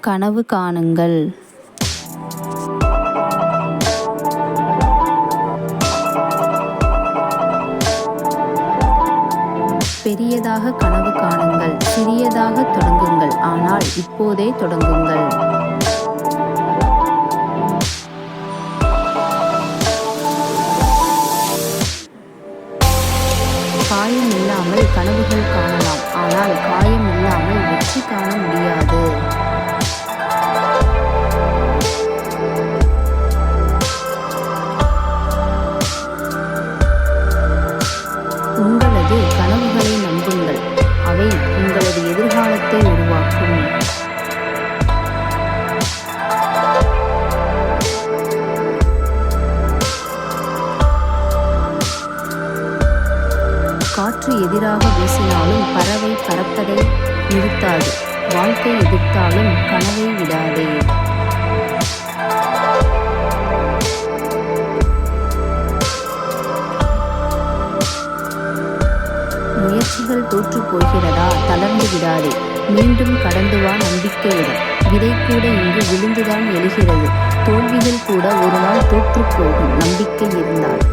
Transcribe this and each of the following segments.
கனவு காணுங்கள். பெரியதாக கனவு காணுங்கள். சிறியதாக தொடங்குங்கள். ஆனால் இப்போதே தொடங்குங்கள். காயம் இல்லாமல் கனவுகள் காணலாம். ஆனால் காயம் இல்லாமல் வெற்றி காண முடியாது. உங்களது கனவுகளை நம்புங்கள். அவை உங்களது எதிர்காலத்தை உருவாக்கும். காற்று எதிராக வீசினாலும் பறவை பறப்பதை நிறுத்தாது. வாழ்க்கை எதிர்த்தாலும் கனவை விடாதே. முயற்சிகள் தோற்று போகிறதா? தளர்ந்து விடாதே. மீண்டும் கடந்து வா நம்பிக்கையுடன். விதை கூட இங்கு விழுந்துதான் எழுகிறது. தோல்விகள் கூட ஒரு நாள் தோற்று போகும் நம்பிக்கை இருந்தால்.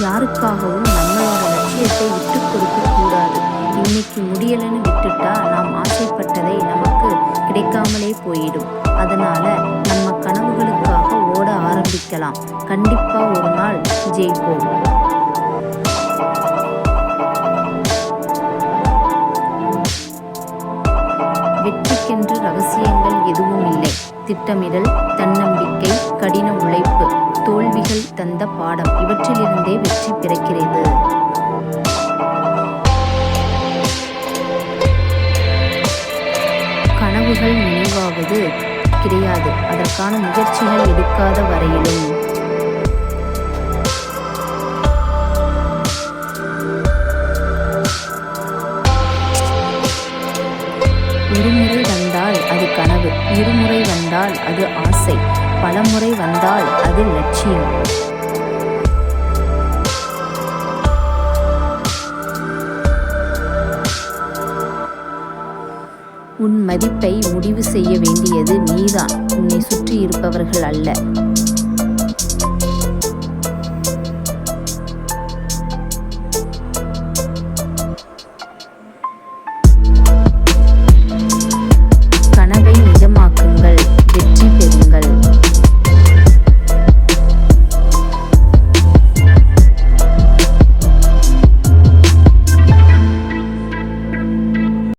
யாருக்காகவும் நம்மளோட லட்சியத்தை விட்டு கொடுக்க கூடாது. இன்னைக்கு முடியலன்னு விட்டுட்டா நாம் ஆசைப்பட்டதை நமக்கு கிடைக்காமலே போயிடும். அதனால நம்ம கனவுகளுக்காக ஓட ஆரம்பிக்கலாம். கண்டிப்பா ஒரு நாள் ஜெயிப்போம். வெற்றிக்கென்று ரகசியங்கள் எதுவும் இல்லை. திட்டமிடல், தன்னம்பிக்கை, கடின உழைப்பு, தோல்விகள் தந்த பாடம், இவற்றிலிருந்தே வெற்றி பிறக்கிறது. கனவுகள் நினைவாவது கிடையாது, அதற்கான முயற்சிகள் எடுக்காத வரையிலும். ஒருமுறை வந்தால் அது கனவு, இருமுறை வந்தால் அது ஆசை, பலமுறை வந்தால் அது லட்சியம். உன் மதிப்பை முடிவு செய்ய வேண்டியது நீதான், உன்னை சுற்றி இருப்பவர்கள் அல்ல.